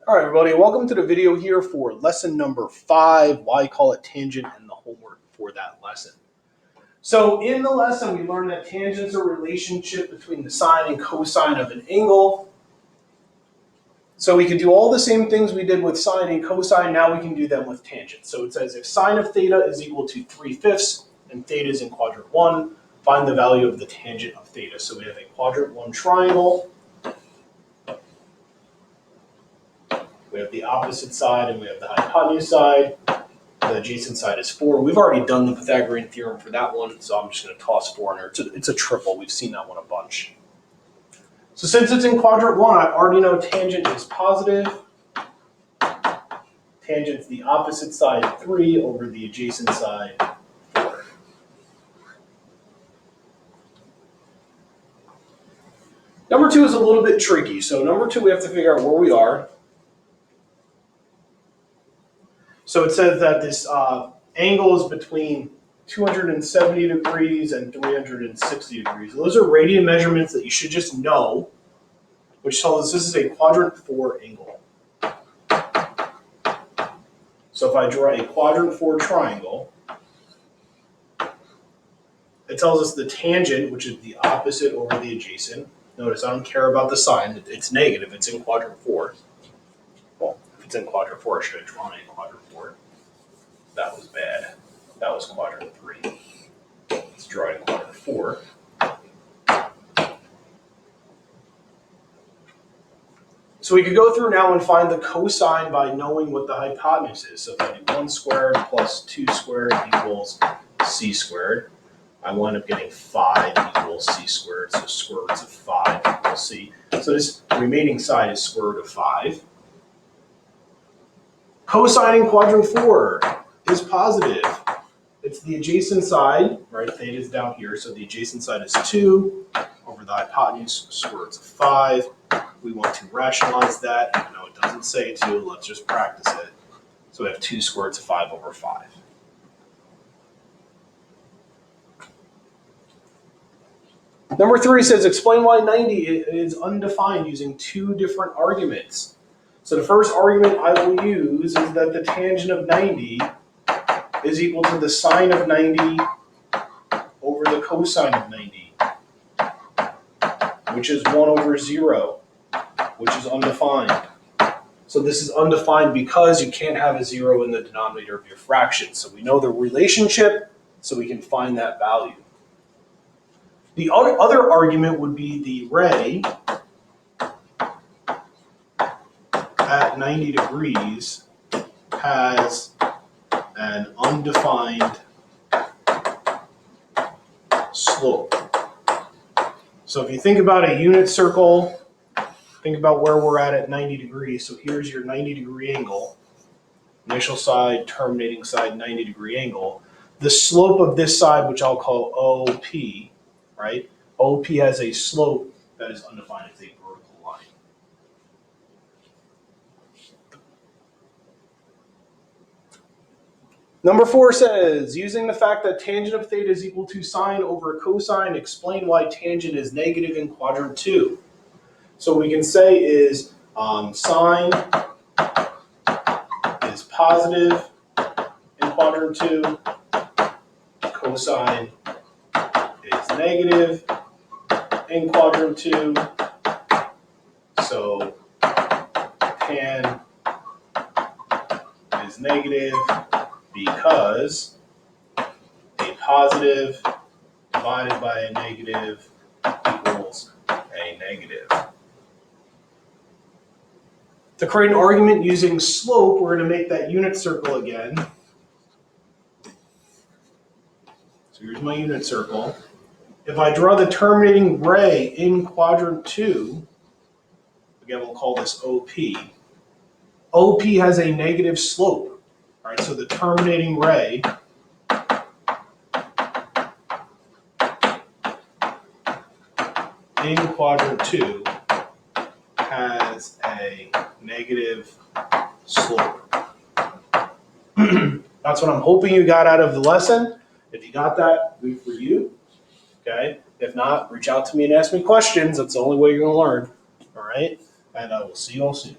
All right, everybody, welcome to the video here for lesson number 5, why I call it tangent, and the homework for that lesson. So in the lesson, we learned that tangents are a relationship between the sine and cosine of an angle. So we can do all the same things we did with sine and cosine, now we can do them with tangents. So it says if sine of theta is equal to 3/5 and theta is in quadrant 1, find the value of the tangent of theta. So we have a quadrant 1 triangle. We have the opposite side and we have the hypotenuse side. The adjacent side is 4. We've already done the Pythagorean theorem for that one, so I'm just going to toss 4 in there. It's a triple. We've seen that one a bunch. So since it's in quadrant 1, I already know tangent is positive. Tangent's the opposite side 3 over the adjacent side 4. Number 2 is a little bit tricky. So number 2, we have to figure out where we are. So it says that this angle is between 270 degrees and 360 degrees. Those are radian measurements that you should just know, which tells us this is a quadrant 4 angle. So if I draw a quadrant 4 triangle, it tells us the tangent, which is the opposite over the adjacent. Notice I don't care about the sign. It's negative. It's in quadrant 4. Well, if it's in quadrant 4, I should have drawn it in quadrant 4. That was bad. That was quadrant 3. Let's draw in quadrant 4. So we could go through now and find the cosine by knowing what the hypotenuse is. So if I do 1 squared plus 2 squared equals c squared, I wind up getting 5 equals c squared. So square roots of 5 equals c. So this remaining side is square root of 5. Cosine in quadrant 4 is positive. It's the adjacent side, right? Theta is down here, so the adjacent side is 2 over the hypotenuse, square roots of 5. We want to rationalize that. No, it doesn't say to. Let's just practice it. So we have 2 square roots of 5 over 5. Number 3 says explain why 90 is undefined using 2 different arguments. So the first argument I will use is that the tangent of 90 is equal to the sine of 90 over the cosine of 90, which is 1 over 0, which is undefined. So this is undefined because you can't have a 0 in the denominator of your fraction. So we know the relationship, so we can find that value. The other argument would be the ray at 90 degrees has an undefined slope. So if you think about a unit circle, think about where we're at 90 degrees. So here's your 90 degree angle, initial side, terminating side, 90 degree angle. The slope of this side, which I'll call OP, right? OP has a slope that is undefined. It's a vertical line. Number 4 says, using the fact that tangent of theta is equal to sine over cosine, explain why tangent is negative in quadrant 2. So what we can say is sine is positive in quadrant 2, cosine is negative in quadrant 2. So tan is negative because a positive divided by a negative equals a negative. To create an argument using slope, we're going to make that unit circle again. So here's my unit circle. If I draw the terminating ray in quadrant 2, again we'll call this OP. OP has a negative slope. All right, so the terminating ray in quadrant 2 has a negative slope. That's what I'm hoping you got out of the lesson. If you got that, good for you. Okay. If not, reach out to me and ask me questions. That's the only way you're going to learn. All right. And I will see you all soon.